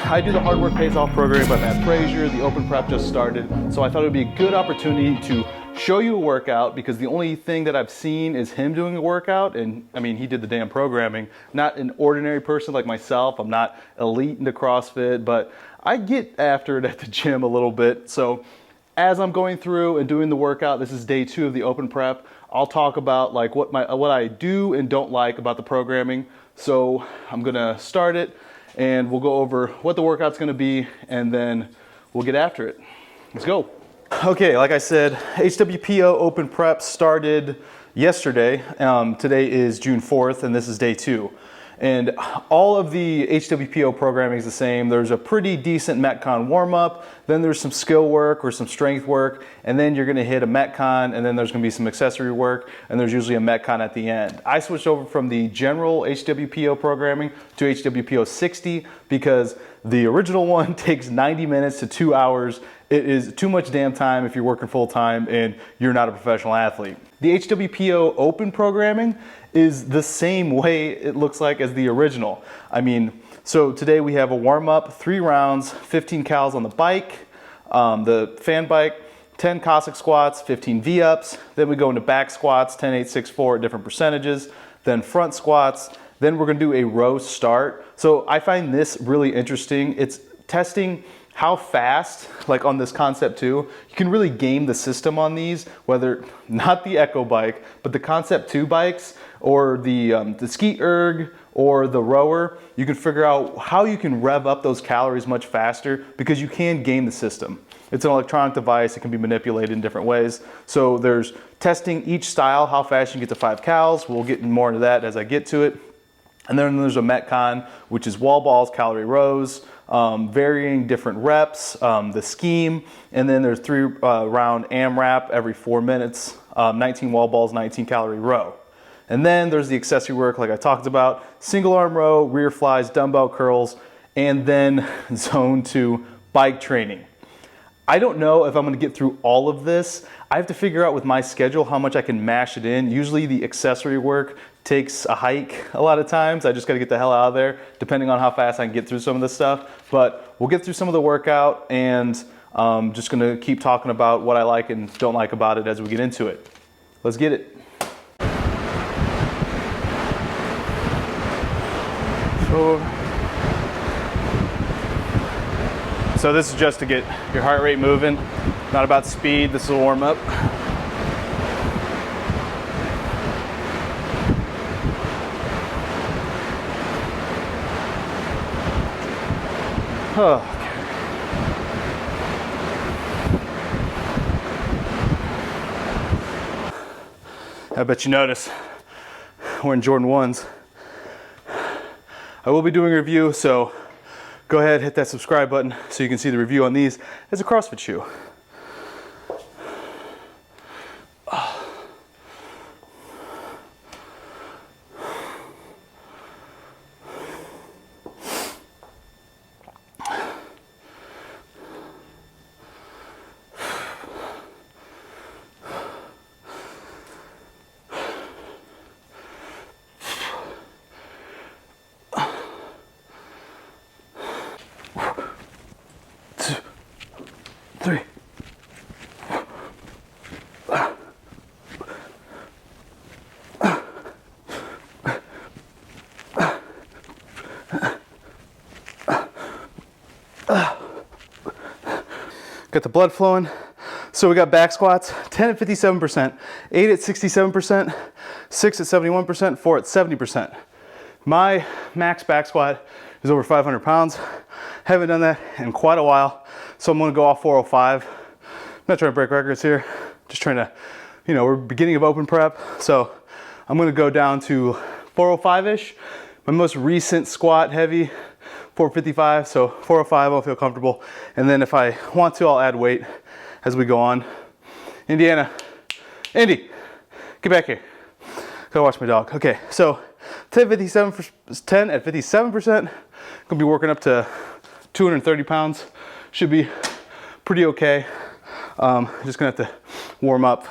I do the Hard Work Pays Off program by Fraser. The Open Prep just started, so I thought it would be a good opportunity to show you a workout, because the only thing that I've seen is him doing a workout, and I mean, he did the damn programming. Not an ordinary person like myself. I'm not elite into CrossFit, but I get after it at the gym a little bit. So as I'm going through and doing the workout, this is day 2 of the Open Prep, I'll talk about like what I do and don't like about the programming. So I'm gonna start it and we'll go over what the workout's gonna be, and then we'll get after it. Let's go. Okay, like I said, HWPO Open Prep started yesterday. Today is June 4th, and this is day 2. And all of the HWPO programming is the same. There's a pretty decent Metcon warm-up, then there's some skill work or some strength work, and then you're gonna hit a Metcon, and then there's gonna be some accessory work, and there's usually a Metcon at the end. I switched over from the general HWPO programming to HWPO 60 because the original one takes 90 minutes to 2 hours. It is too much damn time if you're working full time and you're not a professional athlete. The HWPO Open programming is the same way it looks like as the original. I mean, so today we have a warm up, 3 rounds, 15 cals on the bike, the fan bike, 10 Cossack squats, 15 V-ups. Then we go into back squats, 10, 8, 6, 4 at different percentages. Then front squats. Then we're gonna do a row start. So I find this really interesting. It's testing how fast, like on this Concept 2, you can really game the system on these, whether, not the Echo bike, but the Concept 2 bikes, or the Ski Erg, or the rower. You can figure out how you can rev up those calories much faster, because you can game the system. It's an electronic device, it can be manipulated in different ways. So there's testing each style, how fast you can get to 5 cals. We'll get more into that as I get to it. And then there's a Metcon, which is wall balls, calorie rows, varying different reps, the scheme, and then there's 3 round AMRAP every 4 minutes, 19 wall balls, 19 calorie row. And then there's the accessory work like I talked about, single arm row, rear flies, dumbbell curls, and then zone 2 bike training. I don't know if I'm gonna get through all of this. I have to figure out with my schedule how much I can mash it in. Usually the accessory work takes a hike a lot of times. I just gotta get the hell out of there, depending on how fast I can get through some of this stuff. But we'll get through some of the workout, and just gonna keep talking about what I like and don't like about it as we get into it. Let's get it. So this is just to get your heart rate moving, not about speed. This is a warm up. Oh. I bet you notice we're in Jordan 1s. I will be doing a review, so go ahead, hit that subscribe button so you can see the review on these as a CrossFit shoe. Got the blood flowing. So we got back squats, 10 at 57%, 8 at 67%, 6 at 71%, 4 at 70%. My max back squat is over 500 pounds. Haven't done that in quite a while, so I'm gonna go off 405. I'm not trying to break records here, just trying to, you know, we're beginning of open prep, so I'm gonna go down to 405-ish. My most recent squat heavy, 455, so 405 I'll feel comfortable. And then if I want to, I'll add weight as we go on. Indiana, Indy, get back here. Go watch my dog. Okay, so 10 at 57%, gonna be working up to 230 pounds. Should be pretty okay. Just gonna have to warm up.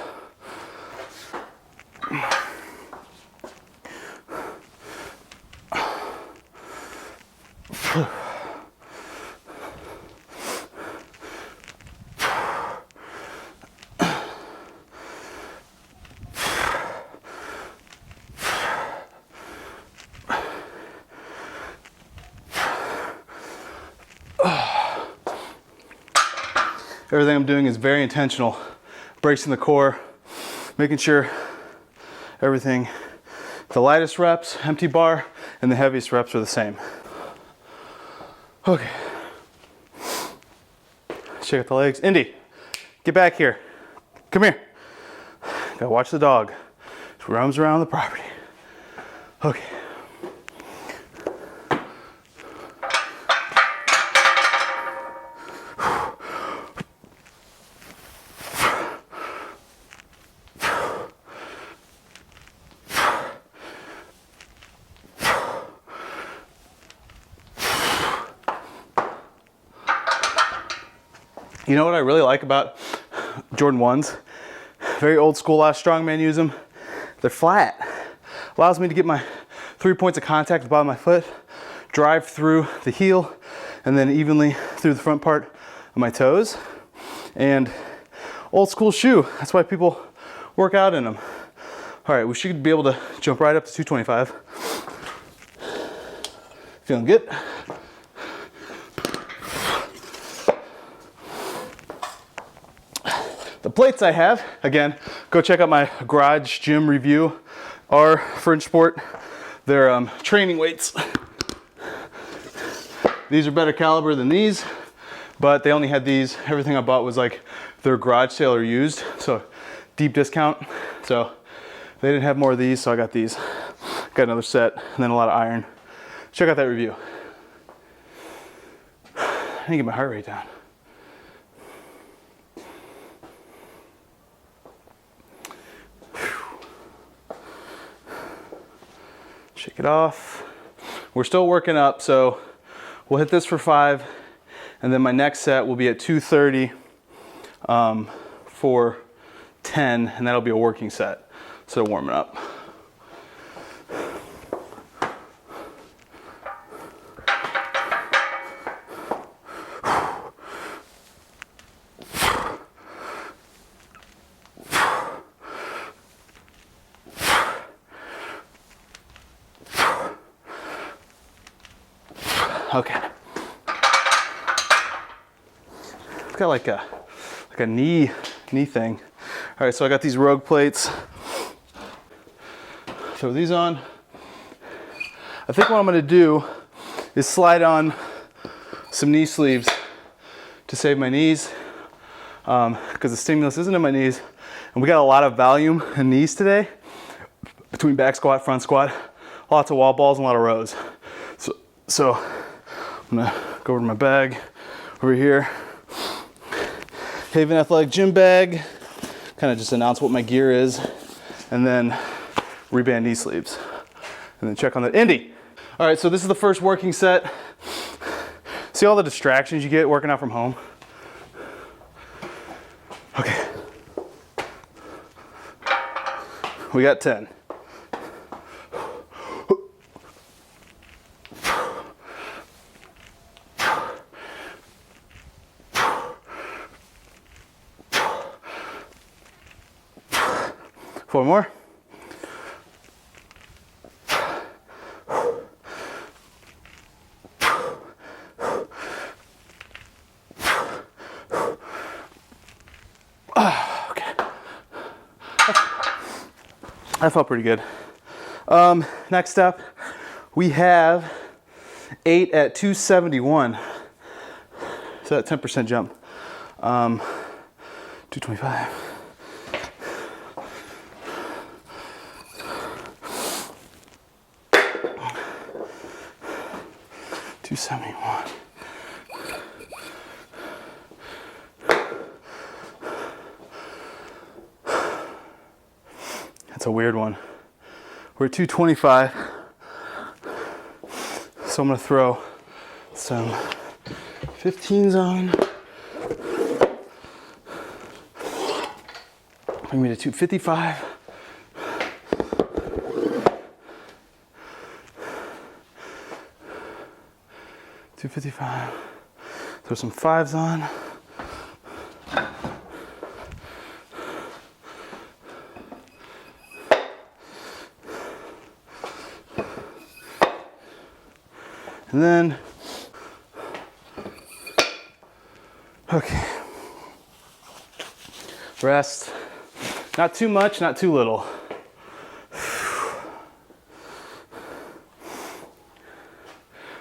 Everything I'm doing is very intentional. Bracing the core, making sure everything, the lightest reps, empty bar, and the heaviest reps are the same. Okay. Check out the legs. Indy, get back here. Come here. Gotta watch the dog. She roams around the property. Okay. You know what I really like about Jordan 1s? Very old school, a lot of strongmen use them. They're flat. Allows me to get my 3 points of contact at the bottom of my foot, drive through the heel, and then evenly through the front part of my toes. And old school shoe, that's why people work out in them. All right, we should be able to jump right up to 225. Feeling good? The plates I have, again, go check out my garage gym review, are Fringe Sport. They're training weights. These are better caliber than these, but they only had these. Everything I bought was like their garage sale or used, so deep discount. So they didn't have more of these, so I got these. Got another set, and then a lot of iron. Check out that review. I need to get my heart rate down. Shake it off. We're still working up, so we'll hit this for 5, and then my next set will be at 230 for 10, and that'll be a working set. So warming up. Okay. It's got like a knee thing. All right, so I got these Rogue plates. Throw these on. I think what I'm gonna do is slide on some knee sleeves to save my knees, because the stimulus isn't in my knees, and we got a lot of volume in knees today between back squat, front squat, lots of wall balls and a lot of rows. So I'm gonna go over to my bag over here. Haven Athletic Gym bag. Kind of just announce what my gear is, and then reband knee sleeves, and then check on that. Indy. All right, so this is the first working set. See all the distractions you get working out from home? Okay. We got 10. Four more. Okay. That felt pretty good. Next step, we have 8 at 271. So that 10% jump. 225. $271. That's a weird one. We're at 225. So I'm gonna throw some 15s on. Bring me to 255. $255. Throw some 5s on. And then, okay. Rest. Not too much, not too little.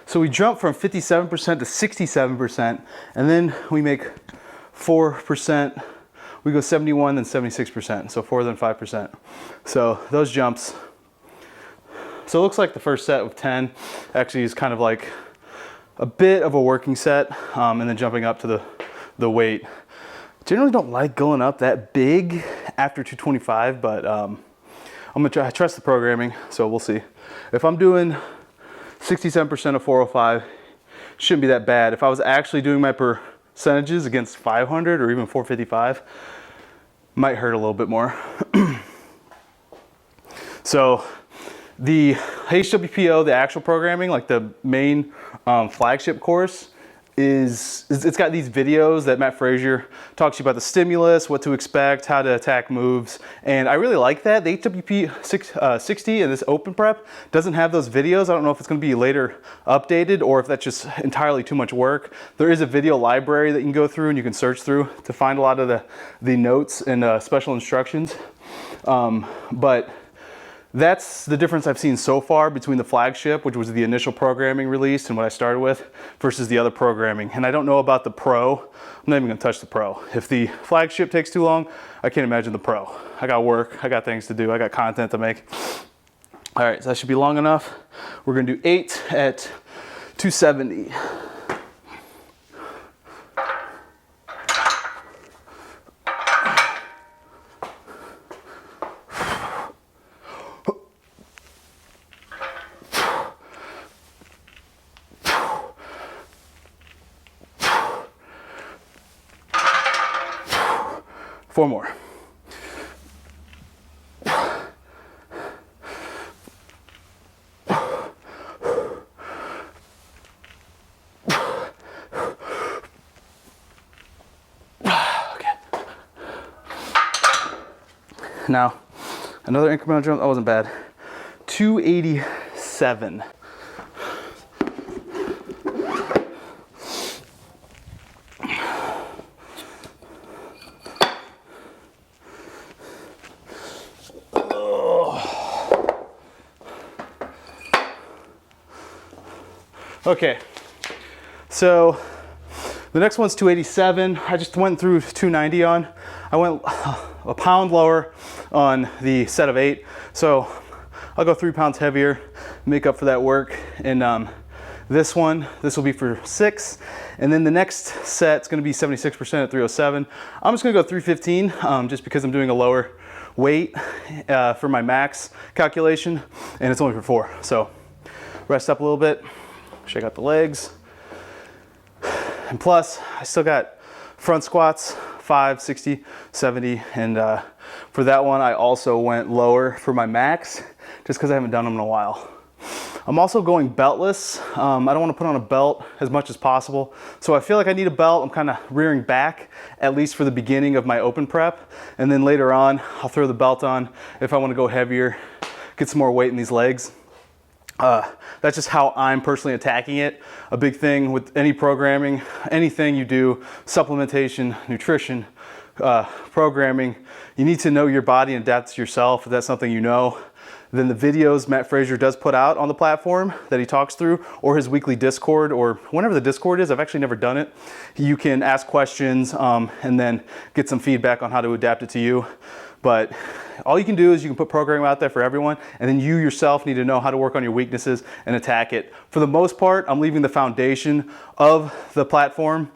So we jump from 57% to 67%, and then we make 4%. We go 71, then 76%, so 4, then 5%. So those jumps. So it looks like the first set of 10 actually is kind of like a bit of a working set, and then jumping up to the weight. Generally don't like going up that big after 225, but I'm gonna trust the programming, so we'll see. If I'm doing 67% of 405, shouldn't be that bad. If I was actually doing my percentages against 500 or even 455, might hurt a little bit more. So the HWPO, the actual programming, like the main flagship course, it's got these videos that Matt Fraser talks to you about the stimulus, what to expect, how to attack moves, and I really like that. The HWP 60 and this open prep doesn't have those videos. I don't know if it's going to be later updated or if that's just entirely too much work. There is a video library that you can go through and you can search through to find a lot of the notes and special instructions, but that's the difference I've seen so far between the flagship, which was the initial programming release and what I started with, versus the other programming. And I don't know about the Pro. I'm not even gonna touch the Pro. If the flagship takes too long, I can't imagine the Pro. I got work, I got things to do, I got content to make. All right, so that should be long enough. We're gonna do 8 at 270. Four more. Okay. Now, another incremental jump. That wasn't bad. 287. Okay, so the next one's 287. I just went through 290 on. I went a pound lower on the set of 8. So I'll go 3 pounds heavier, make up for that work. And this will be for 6. And then the next set's gonna be 76% at 307. I'm just gonna go 315 just because I'm doing a lower weight for my max calculation, and it's only for 4. So rest up a little bit. Shake out the legs. And plus, I still got front squats, 5, 60, 70. And for that one, I also went lower for my max, just because I haven't done them in a while. I'm also going beltless. I don't want to put on a belt as much as possible. So I feel like I need a belt. I'm kind of rearing back, at least for the beginning of my open prep. And then later on, I'll throw the belt on if I want to go heavier, get some more weight in these legs. That's just how I'm personally attacking it. A big thing with any programming, anything you do, supplementation, nutrition, programming, you need to know your body and adapt to yourself if that's something you know. Then the videos Matt Fraser does put out on the platform that he talks through, or his weekly Discord, or whenever the Discord is, I've actually never done it. You can ask questions and then get some feedback on how to adapt it to you. But all you can do is you can put programming out there for everyone, and then you yourself need to know how to work on your weaknesses and attack it. For the most part, I'm leaving the foundation of the platform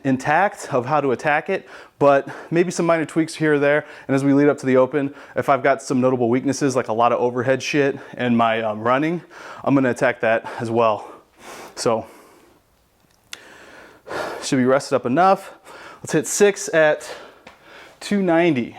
intact of how to attack it, but maybe some minor tweaks here or there. And as we lead up to the open, if I've got some notable weaknesses, like a lot of overhead shit and my running, I'm gonna attack that as well. So, should be rested up enough. Let's hit 6 at 290.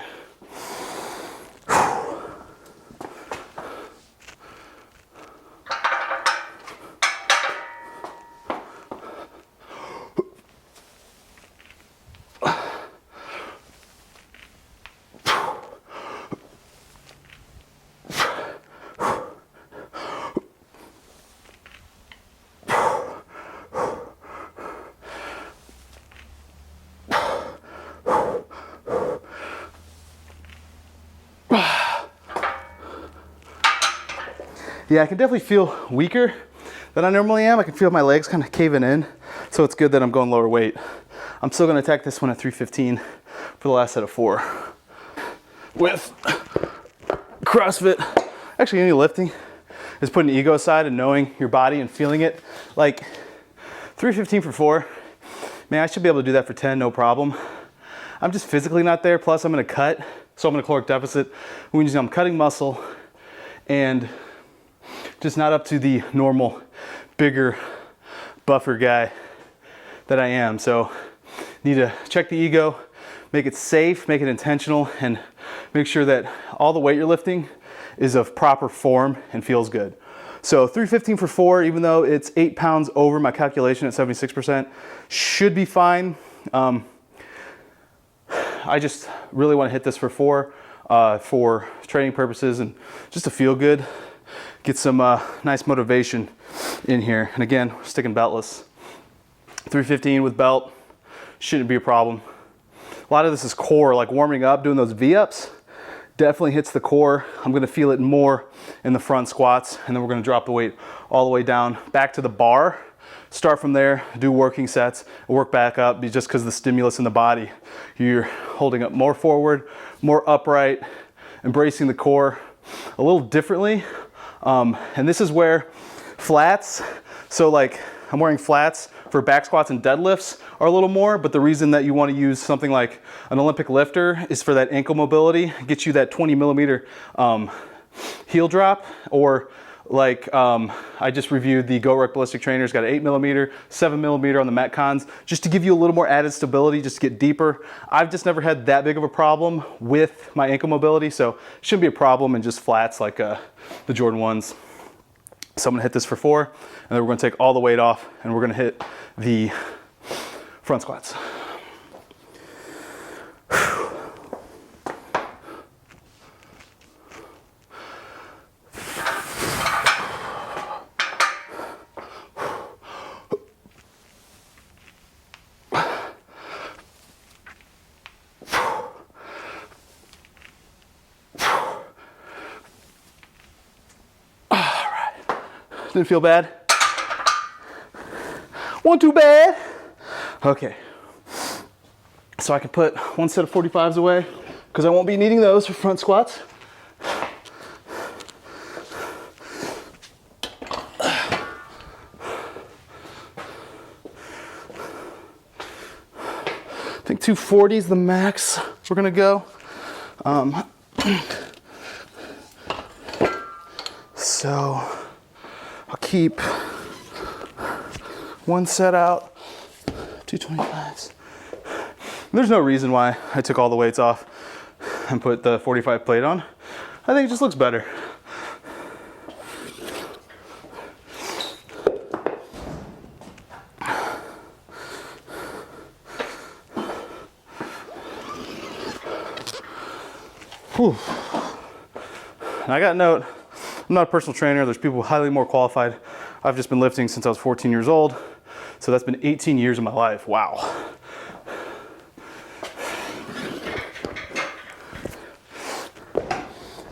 Yeah, I can definitely feel weaker than I normally am. I can feel my legs kind of caving in. So it's good that I'm going lower weight. I'm still gonna attack this one at 315 for the last set of 4. With CrossFit, actually any lifting is putting ego aside and knowing your body and feeling it. Like 315 for 4, man, I should be able to do that for 10, no problem. I'm just physically not there. Plus I'm gonna cut, so I'm in a caloric deficit, which means I'm cutting muscle and just not up to the normal, bigger, buffer guy that I am. So need to check the ego, make it safe, make it intentional, and make sure that all the weight you're lifting is of proper form and feels good. So 315 for 4, even though it's 8 pounds over my calculation at 76%, should be fine. I just really want to hit this for 4 for training purposes and just to feel good, get some nice motivation in here. And again, we're sticking beltless. 315 with belt shouldn't be a problem. A lot of this is core, like warming up, doing those V-ups, definitely hits the core. I'm gonna feel it more in the front squats, and then we're gonna drop the weight all the way down, back to the bar, start from there, do working sets, work back up, just because of the stimulus in the body. You're holding up more forward, more upright, embracing the core a little differently. And this is where flats, so like I'm wearing flats for back squats and deadlifts are a little more, but the reason that you want to use something like an Olympic lifter is for that ankle mobility, get you that 20 millimeter heel drop, or like I just reviewed the GoRuck ballistic trainers, got an 8 millimeter, 7 millimeter on the Metcons, just to give you a little more added stability, just to get deeper. I've just never had that big of a problem with my ankle mobility, so it shouldn't be a problem in just flats like the Jordan 1s. So I'm gonna hit this for 4, and then we're gonna take all the weight off, and we're gonna hit the front squats. Didn't feel bad. Wasn't too bad. Okay. So I can put one set of 45s away because I won't be needing those for front squats. I think 240 is the max we're gonna go. So I'll keep one set out, 225s. There's no reason why I took all the weights off and put the 45 plate on. I think it just looks better. Whew. And I got a note, I'm not a personal trainer. There's people highly more qualified. I've just been lifting since I was 14 years old. So that's been 18 years of my life. Wow.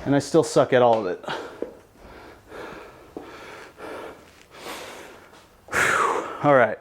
And I still suck at all of it. Whew. All right.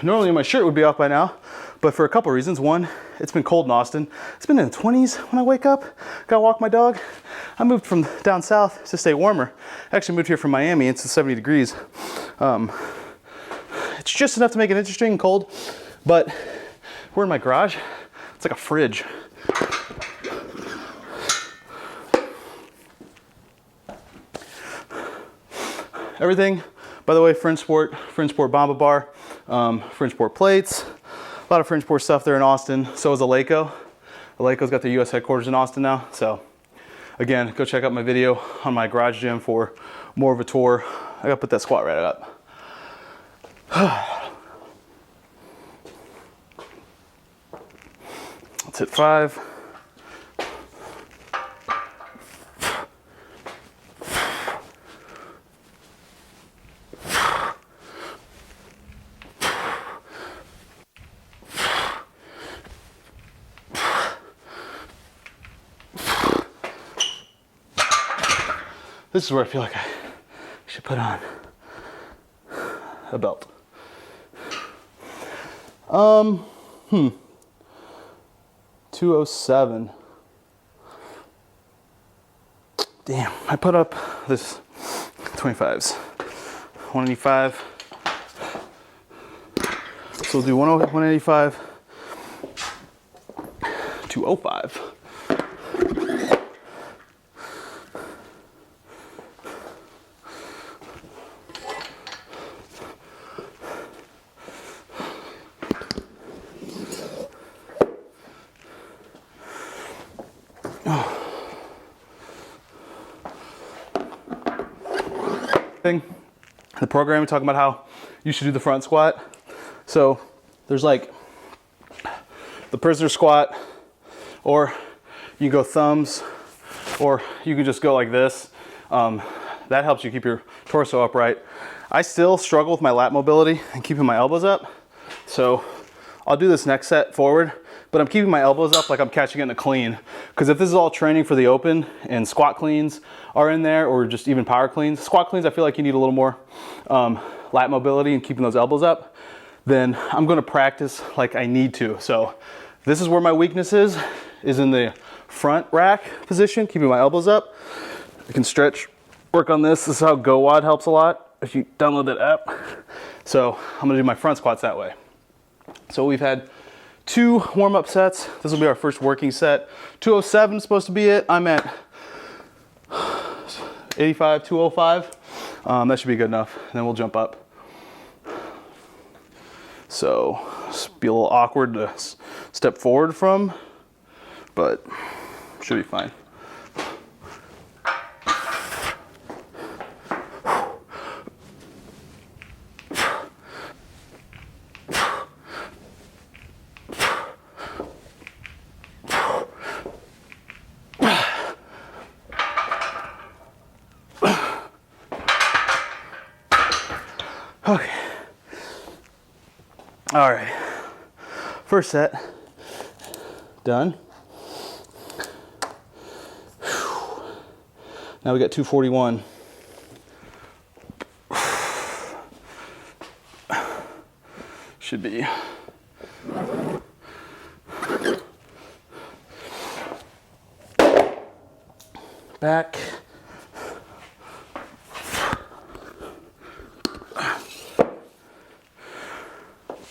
Normally my shirt would be off by now, but for a couple reasons. One, it's been cold in Austin. It's been in the 20s when I wake up. Gotta walk my dog. I moved from down south to stay warmer. I actually moved here from Miami. It's 70 degrees. It's just enough to make it interesting and cold, but we're in my garage. It's like a fridge. Everything, by the way, Fringe Sport Bomba Bar, Fringe Sport plates, a lot of Fringe Sport stuff there in Austin. So is Aleco. Aleco's got their US headquarters in Austin now. So again, go check out my video on my garage gym for more of a tour. I gotta put that squat right up. hit 5. This is where I feel like I should put on a belt. 207. Damn, I put up this 25s. 185. So we'll do 185, 205. The program, talking about how you should do the front squat. So there's like the prisoner squat, or you go thumbs, or you can just go like this. That helps you keep your torso upright. I still struggle with my lat mobility and keeping my elbows up. So I'll do this next set forward, but I'm keeping my elbows up like I'm catching it in a clean. Because if this is all training for the open and squat cleans are in there, or just even power cleans, squat cleans, I feel like you need a little more lat mobility and keeping those elbows up, then I'm gonna practice like I need to. So this is where my weakness is in the front rack position, keeping my elbows up. I can stretch, work on this. This is how GoWOD helps a lot if you download that app. So I'm gonna do my front squats that way. So we've had 2 warm-up sets. This will be our first working set. 207 is supposed to be it. I'm at 85, 205. That should be good enough. And then we'll jump up. So it's be a little awkward to step forward from, but should be fine. Okay. All right. First set done. Now we got 241. Should be. Back.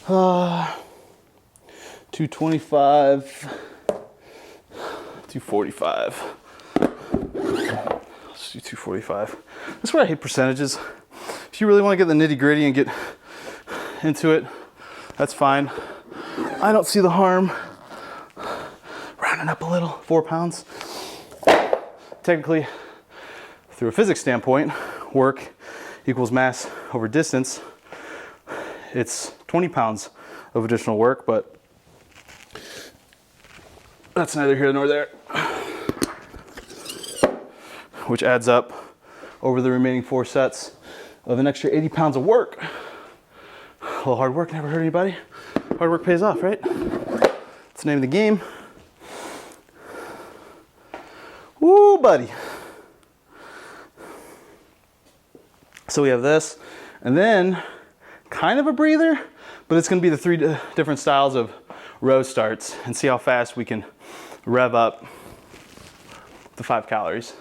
Uh, 225, 245. Let's do 245. That's where I hate percentages. If you really want to get the nitty gritty and get into it, that's fine. I don't see the harm. Rounding up a little, 4 pounds. Technically, through a physics standpoint, work equals mass over distance. It's 20 pounds of additional work, but that's neither here nor there. Which adds up over the remaining 4 sets of an extra 80 pounds of work. A little hard work never hurt anybody. Hard work pays off, right? That's the name of the game. Woo, buddy. So we have this, and then kind of a breather, but it's gonna be the 3 different styles of row starts, and see how fast we can rev up the 5 calories.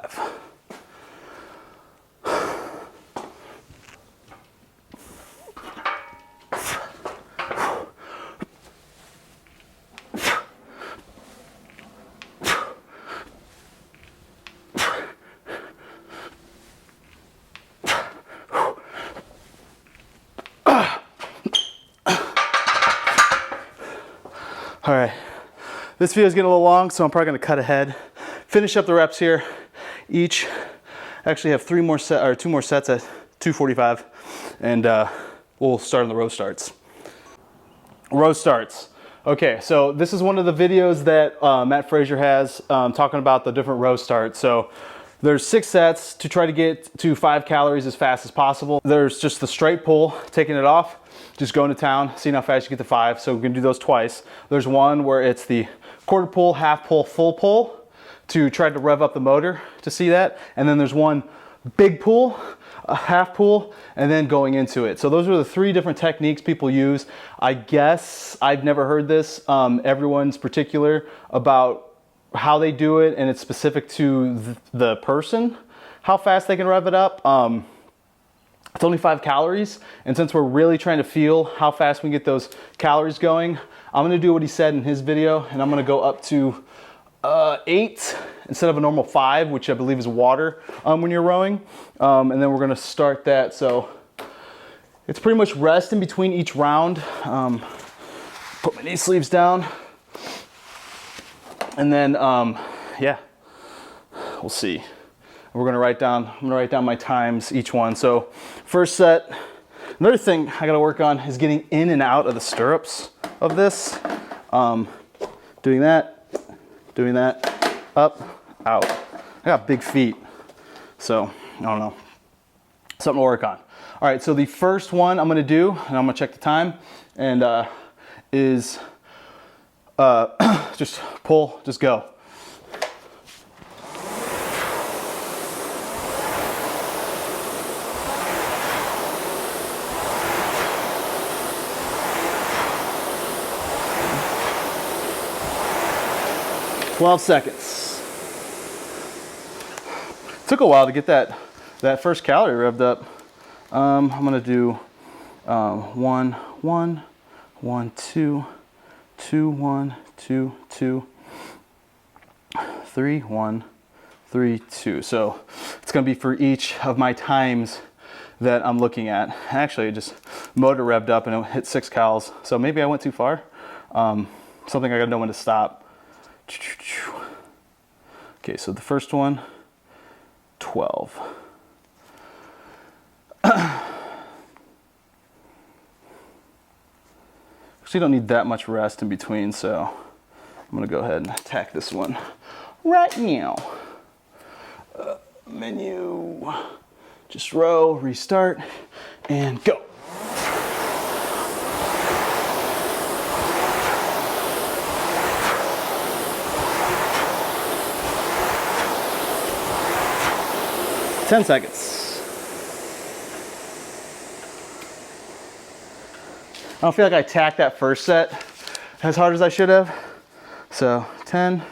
5. All right, this video is getting a little long, so I'm probably gonna cut ahead. Finish up the reps here. Each actually have 2 more sets at 245, and we'll start on the row starts. Row starts. Okay, so this is one of the videos that Matt Fraser has talking about the different row starts. So there's 6 sets to try to get to 5 calories as fast as possible. There's just the straight pull, taking it off, just going to town, seeing how fast you get to 5. So we're gonna do those twice. There's one where it's the quarter pull, half pull, full pull to try to rev up the motor to see that. And then there's one big pull, a half pull, and then going into it. So those are the 3 different techniques people use. I guess I've never heard this. Everyone's particular about how they do it, and it's specific to the person, how fast they can rev it up. It's only 5 calories, and since we're really trying to feel how fast we can get those calories going, I'm gonna do what he said in his video, and I'm gonna go up to 8 instead of a normal 5, which I believe is water when you're rowing. And then we're gonna start that. So it's pretty much rest in between each round. Put my knee sleeves down. And then, yeah, we'll see. I'm gonna write down my times each one. So first set, another thing I gotta work on is getting in and out of the stirrups of this. Doing that, up, out. I got big feet, so I don't know. Something to work on. All right, so the first one I'm gonna do, and I'm gonna check the time, and is just pull, just go. "12 seconds. Took a while to get that first calorie revved up. I'm gonna do 1, 1, 1, 2, 2, 1, 2, 2, 3, 1, 3, 2. So it's gonna be for each of my times that I'm looking at. Actually, it just motor revved up and it hit 6 cals. So maybe I went too far. Something I gotta know when to stop. Okay, so the first one, 12. Actually, don't need that much rest in between, so I'm gonna go ahead and attack this one right now. Menu, just row, restart, and go. "10 seconds. I don't feel like I attacked that first set as hard as I should have. So 10.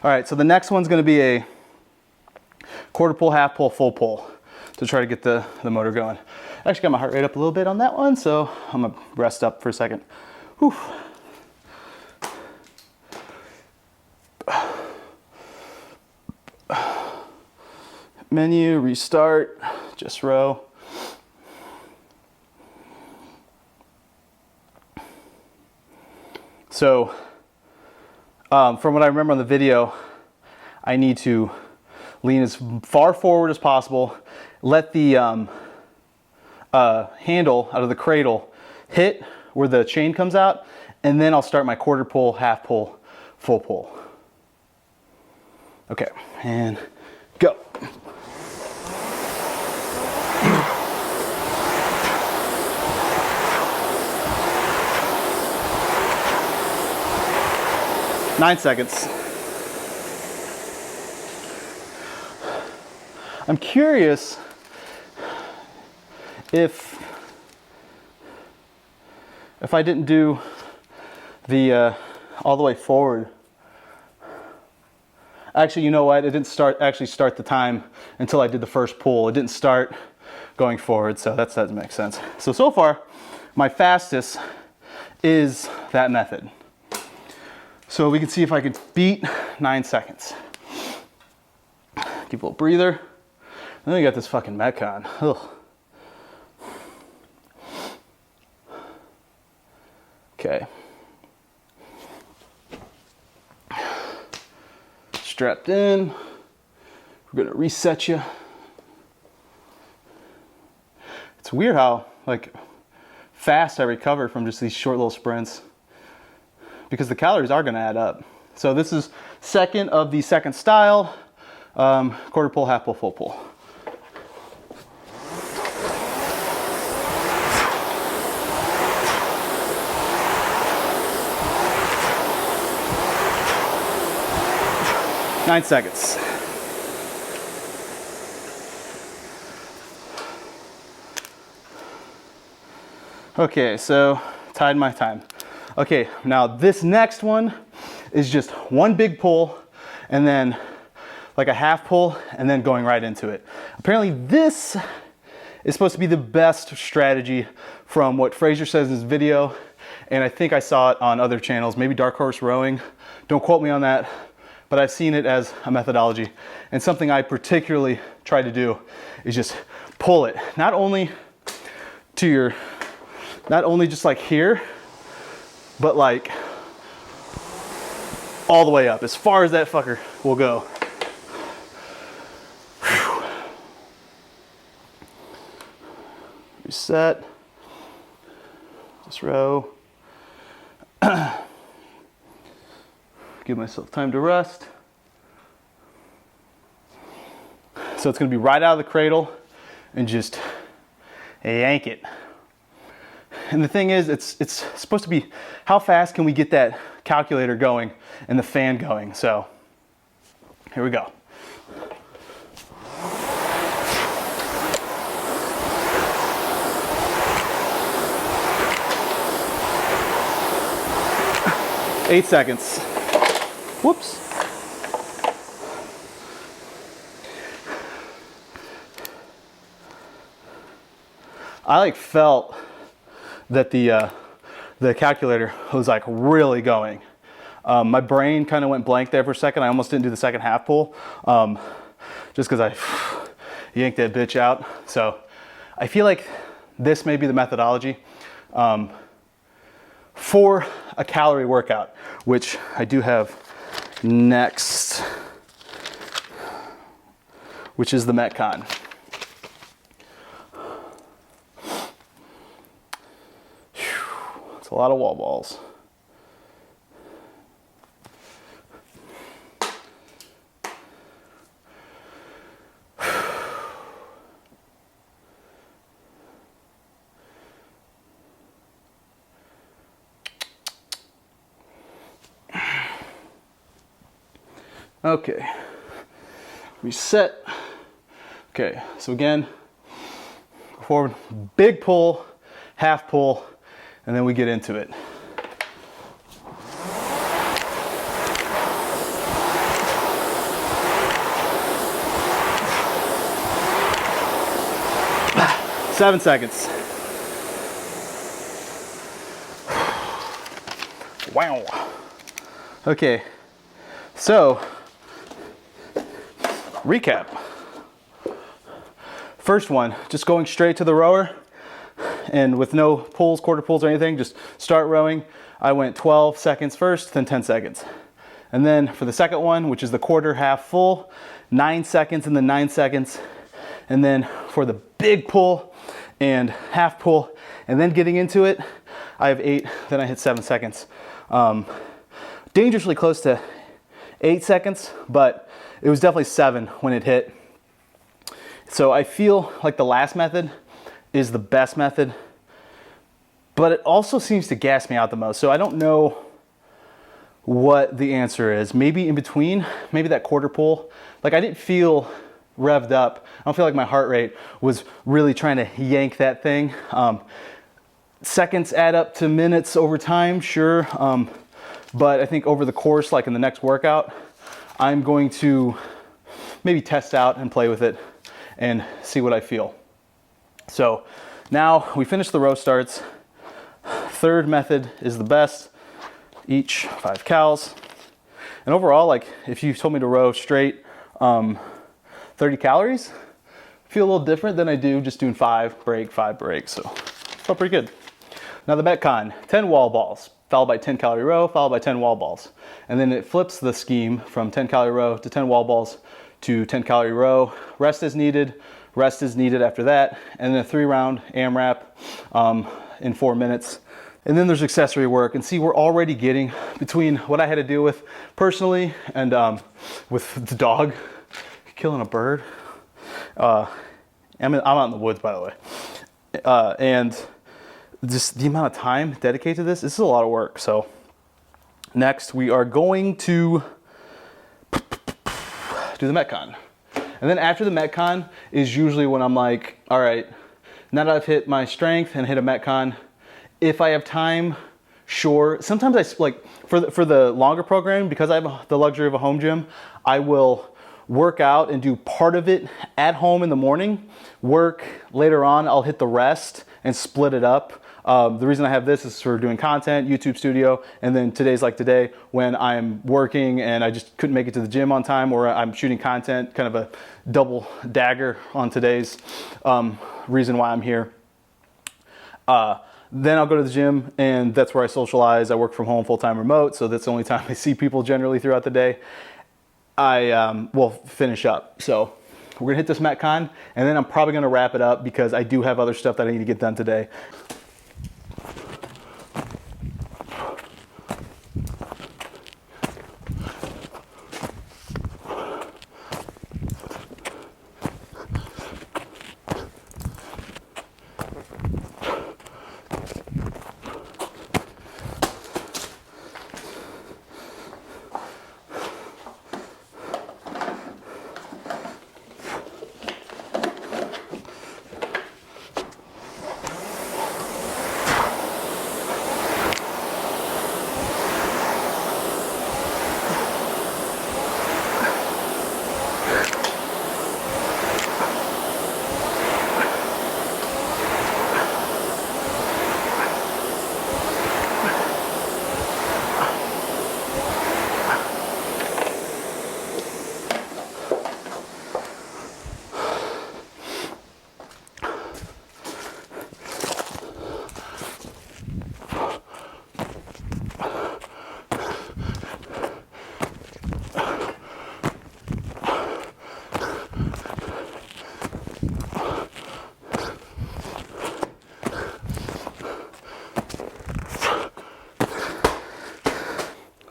All right, so the next one's gonna be a quarter pull, half pull, full pull to try to get the motor going. I actually got my heart rate up a little bit on that one, so I'm gonna rest up for a second. Whew. Menu, restart, just row. So from what I remember on the video, I need to lean as far forward as possible, let the handle out of the cradle hit where the chain comes out, and then I'll start my quarter pull, half pull, full pull. Okay, and go. Nine seconds. I'm curious if I didn't do the all the way forward. Actually, you know what? It didn't actually start the time until I did the first pull. It didn't start going forward, so that doesn't make sense. So far, my fastest is that method. So we can see if I can beat 9 seconds. Keep a little breather. And then we got this fucking Metcon. Ugh. Okay. Strapped in. We're gonna reset you. It's weird how fast I recover from just these short little sprints. because the calories are gonna add up. So this is second of the second style, quarter pull, half pull, full pull. Nine seconds. Okay, so tied my time. Okay, now this next one is just one big pull and then like a half pull and then going right into it. Apparently this is supposed to be the best strategy from what Fraser says in his video, and I think I saw it on other channels, maybe Dark Horse Rowing. Don't quote me on that, but I've seen it as a methodology. And something I particularly try to do is just pull it, not only just like here, but like all the way up, as far as that fucker will go. Whew. Reset, just row. Give myself time to rest. So it's gonna be right out of the cradle and just yank it. And the thing is, it's supposed to be, how fast can we get that calculator going and the fan going? So here we go. Eight seconds. Whoops. I like felt that the calculator was like really going. My brain kind of went blank there for a second. I almost didn't do the second half pull, just because I yanked that bitch out. So I feel like this may be the methodology for a calorie workout, which I do have next, which is the Metcon. It's a lot of wall balls. Okay, reset. Okay, so again, forward, big pull, half pull, and then we get into it. Seven seconds. Wow. Okay, so recap. First one, just going straight to the rower and with no pulls, quarter pulls or anything, just start rowing. I went 12 seconds first, then 10 seconds. And then for the second one, which is the quarter, half, full, 9 seconds and then 9 seconds. And then for the big pull and half pull and then getting into it, I have 8, then I hit 7 seconds. Dangerously close to 8 seconds, but it was definitely 7 when it hit. So I feel like the last method is the best method, but it also seems to gas me out the most. So I don't know what the answer is. Maybe in between, maybe that quarter pull. Like I didn't feel revved up. I don't feel like my heart rate was really trying to yank that thing. Seconds add up to minutes over time, sure. But I think over the course, like in the next workout, I'm going to maybe test out and play with it and see what I feel. So now we finished the row starts. Third method is the best, each 5 cals. And overall, like if you told me to row straight 30 calories, I feel a little different than I do just doing 5 break, 5 break. So felt pretty good. Now the Metcon, 10 wall balls, followed by 10 calorie row, followed by 10 wall balls. And then it flips the scheme from 10 calorie row to 10 wall balls to 10 calorie row. Rest is needed after that. And then a 3-round AMRAP in 4 minutes. And then there's accessory work, and see, we're already getting, between what I had to deal with personally and with the dog killing a bird. I'm out in the woods, by the way. And just the amount of time dedicated to this is a lot of work. So next we are going to do the Metcon. And then after the Metcon is usually when I'm like, all right, now that I've hit my strength and hit a Metcon, if I have time, sure. Sometimes I, like, for the longer programming, because I have the luxury of a home gym, I will work out and do part of it at home in the morning, work later on, I'll hit the rest and split it up. The reason I have this is for doing content, YouTube studio, and then today's like today when I'm working and I just couldn't make it to the gym on time, or I'm shooting content, kind of a double dagger on today's reason why I'm here. Then I'll go to the gym, and that's where I socialize. I work from home full-time remote, so that's the only time I see people generally throughout the day. I will finish up. So we're gonna hit this Metcon, and then I'm probably gonna wrap it up because I do have other stuff that I need to get done today.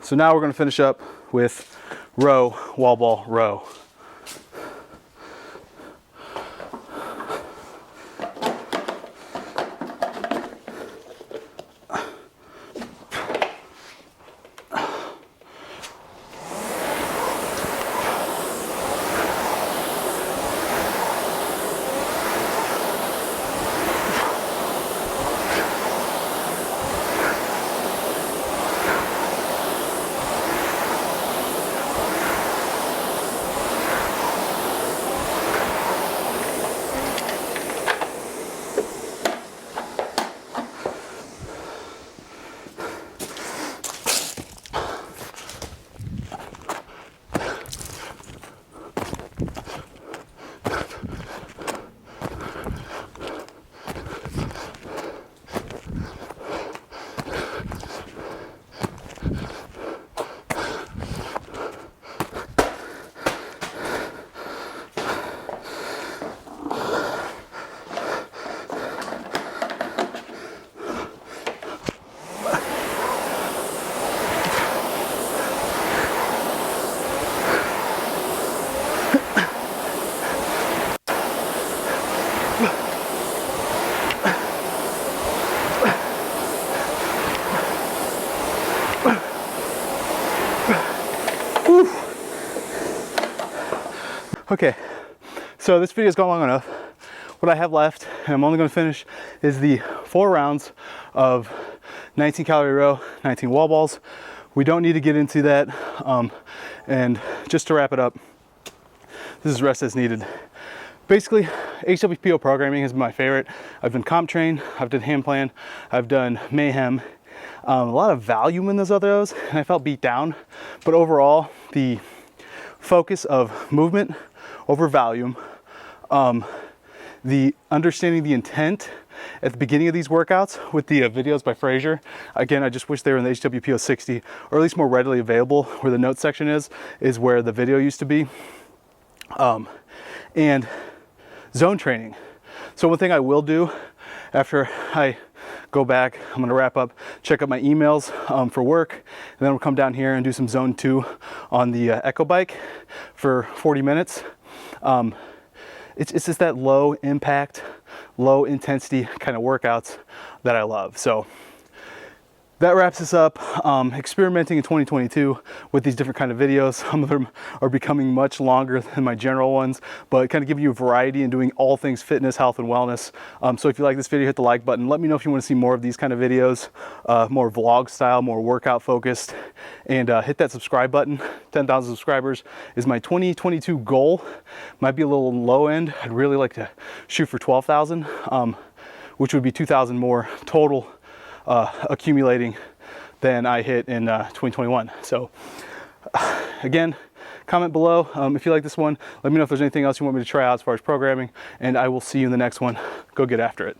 So now we're going to finish up with row, wall ball, row. Okay, so this video's gone long enough. What I have left, and I'm only going to finish, is the 4 rounds of 19 calorie row, 19 wall balls. We don't need to get into that. And just to wrap it up, this is rest as needed. Basically, HWPO programming has been my favorite. I've done comp train, I've done hand plan, I've done mayhem. A lot of volume in those others, and I felt beat down. But overall, the focus of movement over volume, the understanding the intent at the beginning of these workouts with the videos by Fraser. Again, I just wish they were in the HWPO 60, or at least more readily available. Where the notes section is where the video used to be. And zone training. So one thing I will do after I go back. I'm gonna wrap up, check up my emails for work, and then we'll come down here and do some zone 2 on the Echo bike for 40 minutes. It's just that low impact, low intensity kind of workouts that I love. So that wraps us up. Experimenting in 2022 with these different kind of videos. Some of them are becoming much longer than my general ones, but kind of giving you a variety and doing all things fitness, health, and wellness. So if you like this video, hit the like button. Let me know if you want to see more of these kind of videos, more vlog style, more workout focused, and hit that subscribe button. 10,000 subscribers is my 2022 goal. Might be a little low end. I'd really like to shoot for 12,000, which would be 2,000 more total accumulating than I hit in 2021. So again, comment below if you like this one. Let me know if there's anything else you want me to try out as far as programming, and I will see you in the next one. Go get after it.